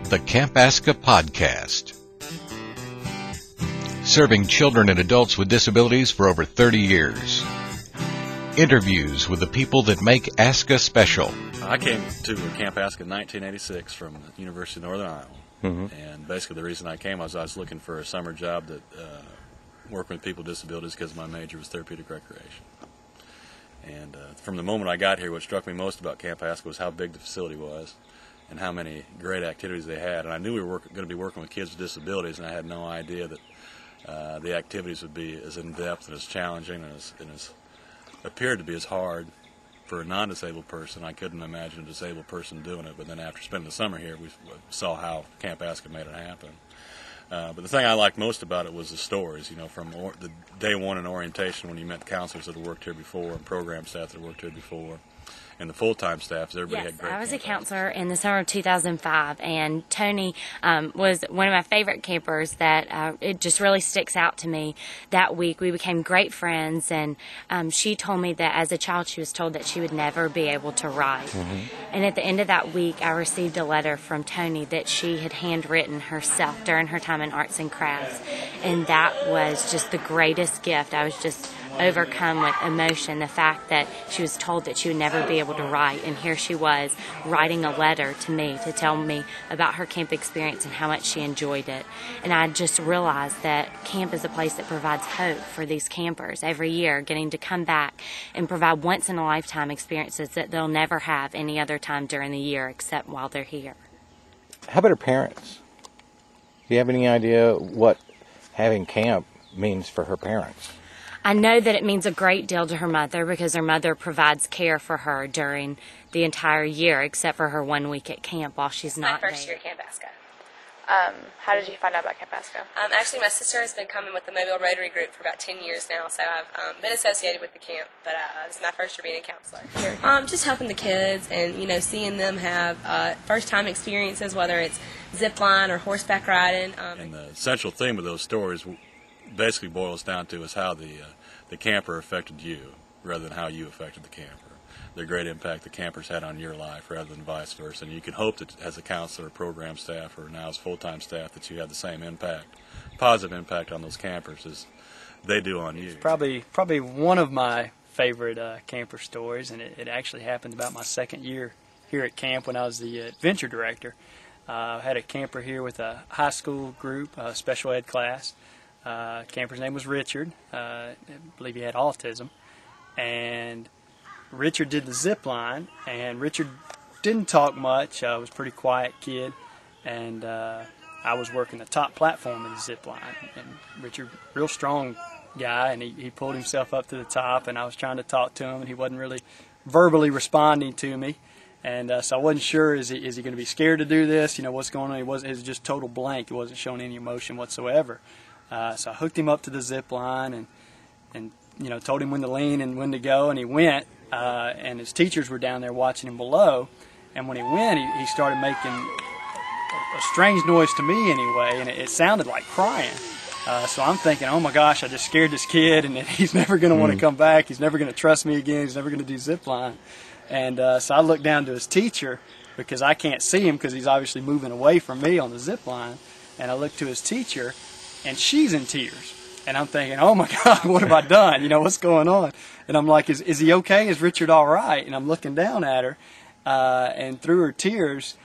the Camp ASCCA podcast. Serving children and adults with disabilities for over 30 years. Interviews with the people that make ASCCA special. I came to Camp ASCCA in 1986 from the University of Northern Iowa. And basically the reason I came was I was looking for a summer job that working with people with disabilities because my major was therapeutic recreation. And from the moment I got here, what struck me most about Camp ASCCA was how big the facility was and how many great activities they had. And I knew we were going to be working with kids with disabilities, and I had no idea that the activities would be as in-depth and as challenging and as appeared to be as hard for a non-disabled person. I couldn't imagine a disabled person doing it, but then after spending the summer here, we saw how Camp ASCCA made it happen. But the thing I liked most about it was the stories, from the day one in orientation when you met the counselors that had worked here before and program staff that had worked here before. And the full-time staff, everybody had great. I was a counselor in the summer of 2005, and Tony was one of my favorite campers that it just really sticks out to me. That week, we became great friends, and she told me that as a child, she was told that she would never be able to write. And at the end of that week, I received a letter from Tony that she had handwritten herself during her time in arts and crafts, and that was just the greatest gift. I was just overcome with emotion, the fact that she was told that she would never be able to write, and here she was writing a letter to me to tell me about her camp experience and how much she enjoyed it. And I just realized that camp is a place that provides hope for these campers every year, getting to come back and provide once-in-a-lifetime experiences that they'll never have any other time during the year except while they're here. How about her parents? Do you have any idea what having camp means for her parents? I know that it means a great deal to her mother because her mother provides care for her during the entire year except for her 1 week at camp while she's not my first there. year at Camp ASCCA. How did you find out about Camp ASCCA? Actually, my sister has been coming with the Mobile Rotary Group for about 10 years now, so I've been associated with the camp, but this is my first year being a counselor. Just helping the kids and, seeing them have first-time experiences, whether it's zip line or horseback riding. And the central theme of those stories basically boils down to is how the camper affected you rather than how you affected the camper. The great impact the campers had on your life rather than vice versa. And you can hope that as a counselor, program staff, or now as full-time staff that you have the same impact, positive impact on those campers as they do on you. It's probably one of my favorite camper stories, and it actually happened about my second year here at camp when I was the adventure director. I had a camper here with a high school group, a special ed class. Camper's name was Richard. I believe he had autism. And Richard did the zip line, and Richard didn't talk much. Was a pretty quiet kid. And I was working the top platform in the zip line. And Richard, real strong guy, and he pulled himself up to the top, and I was trying to talk to him, and he wasn't really verbally responding to me. And so I wasn't sure, is he going to be scared to do this? What's going on? He was just total blank. He wasn't showing any emotion whatsoever. So I hooked him up to the zip line and told him when to lean and when to go, and he went. And his teachers were down there watching him below. And when he went, he started making a strange noise to me anyway, and it sounded like crying. So I'm thinking, oh my gosh, I just scared this kid, and he's never going to want to come back. He's never going to trust me again. He's never going to do zip line. And so I looked down to his teacher because I can't see him because he's obviously moving away from me on the zip line. And I looked to his teacher, and she's in tears. And I'm thinking, oh my God, what have I done? What's going on? And I'm like, is he okay? Is Richard all right? And I'm looking down at her, and through her tears,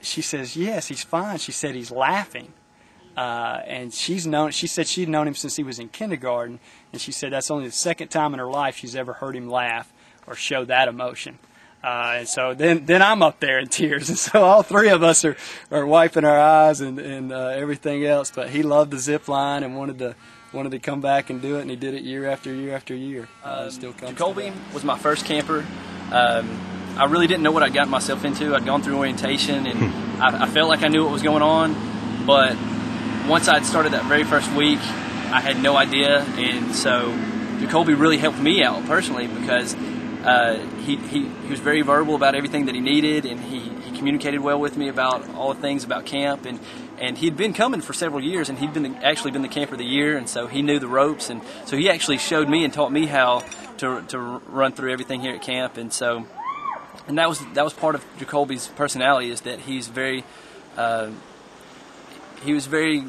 she says, yes, he's fine. She said he's laughing. And she said she'd known him since he was in kindergarten, and she said that's only the second time in her life she's ever heard him laugh or show that emotion. And so then I'm up there in tears, and so all three of us are wiping our eyes and everything else. But he loved the zip line and wanted to come back and do it, and he did it year after year after year. Still comes. Jacoby was my first camper. I really didn't know what I'd gotten myself into. I'd gone through orientation, and I felt like I knew what was going on. But once I'd started that very first week, I had no idea, and so Jacoby really helped me out personally because he was very verbal about everything that he needed, and he communicated well with me about all the things about camp, and he'd been coming for several years, and he'd actually been the camper of the year, and so he knew the ropes, and so he actually showed me and taught me how to run through everything here at camp, and that was part of Jacoby's personality, is that he's very He was very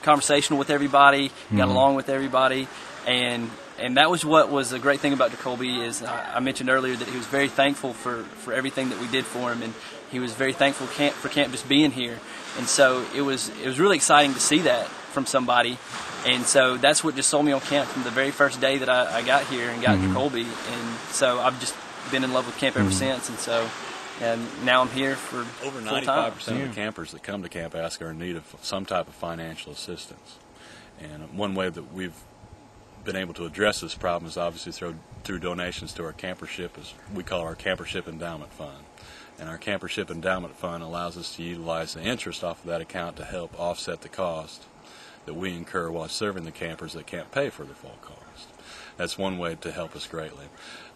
conversational with everybody, got along with everybody, and that was what was a great thing about Jacoby is I mentioned earlier that he was very thankful for everything that we did for him, and he was very thankful for camp just being here. And so it was really exciting to see that from somebody. And so that's what just sold me on camp from the very first day that I got here and got Jacoby. And so I've just been in love with camp ever since. And so now I'm here for over 95% of the campers that come to Camp ASCCA are in need of some type of financial assistance. And one way that we've been able to address this problem is obviously through donations to our campership, as we call our campership endowment fund. And our campership endowment fund allows us to utilize the interest off of that account to help offset the cost that we incur while serving the campers that can't pay for the full cost. That's one way to help us greatly.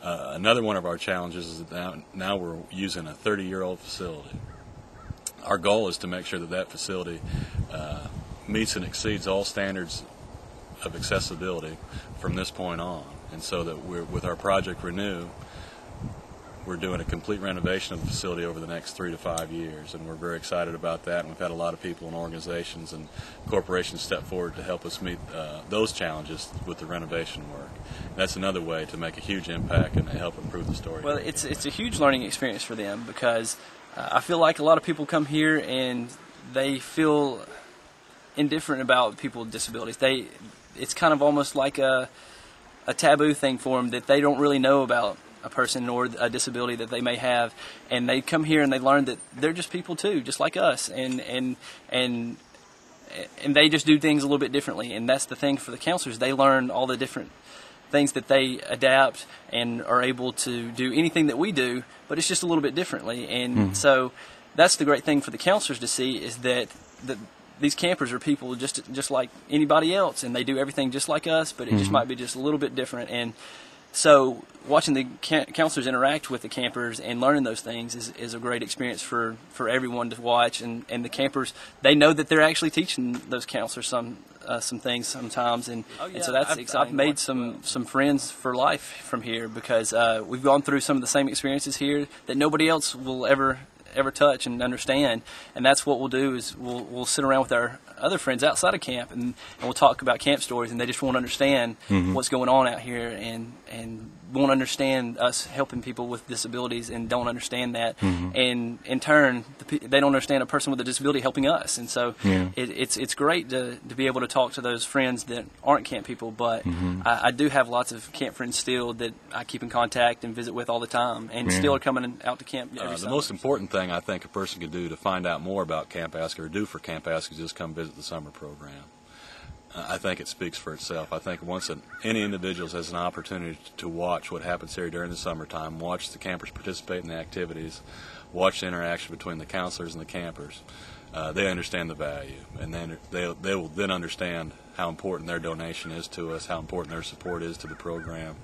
Another one of our challenges is that now we're using a 30-year-old facility. Our goal is to make sure that facility meets and exceeds all standards of accessibility from this point on. And so that with our Project Renew, we're doing a complete renovation of the facility over the next 3 to 5 years, and we're very excited about that. And we've had a lot of people and organizations and corporations step forward to help us meet those challenges with the renovation work. And that's another way to make a huge impact and to help improve the story. Well, it's a huge learning experience for them because I feel like a lot of people come here and they feel indifferent about people with disabilities. It's kind of almost like a taboo thing for them that they don't really know about a person or a disability that they may have, and they come here and they learn that they're just people too, just like us, and they just do things a little bit differently. And that's the thing for the counselors. They learn all the different things that they adapt and are able to do anything that we do, but it's just a little bit differently. And so that's the great thing for the counselors to see is that these campers are people just like anybody else, and they do everything just like us, but it just might be just a little bit different. And so watching the counselors interact with the campers and learning those things is a great experience for everyone to watch. And the campers, they know that they're actually teaching those counselors some things sometimes. And so that's exciting. I've made some friends for life from here because we've gone through some of the same experiences here that nobody else will ever touch and understand. And that's what we'll do is we'll sit around with our other friends outside of camp and we'll talk about camp stories, and they just won't understand what's going on out here and won't understand us helping people with disabilities and don't understand that. And in turn, they don't understand a person with a disability helping us. And so it's great to be able to talk to those friends that aren't camp people, but I do have lots of camp friends still that I keep in contact and visit with all the time, and still are coming out to camp every summer. The most important thing I think a person can do to find out more about Camp ASCCA or do for Camp ASCCA is just come visit the summer program. I think it speaks for itself. I think once any individual has an opportunity to watch what happens here during the summertime, watch the campers participate in the activities, watch the interaction between the counselors and the campers, they understand the value, and then they will then understand how important their donation is to us, how important their support is to the program,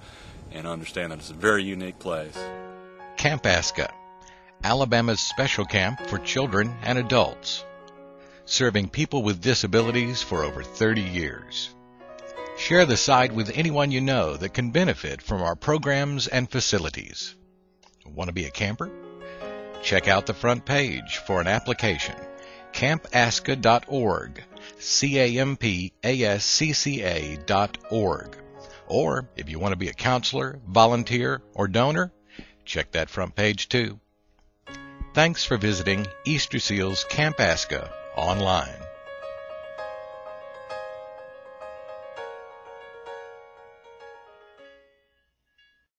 and understand that it's a very unique place. Camp ASCCA, Alabama's special camp for children and adults, serving people with disabilities for over 30 years. Share the site with anyone you know that can benefit from our programs and facilities. Want to be a camper? Check out the front page for an application, campascca.org, campascca.org. Or if you want to be a counselor, volunteer, or donor, check that front page too. Thanks for visiting Easter Seals Camp ASCCA online.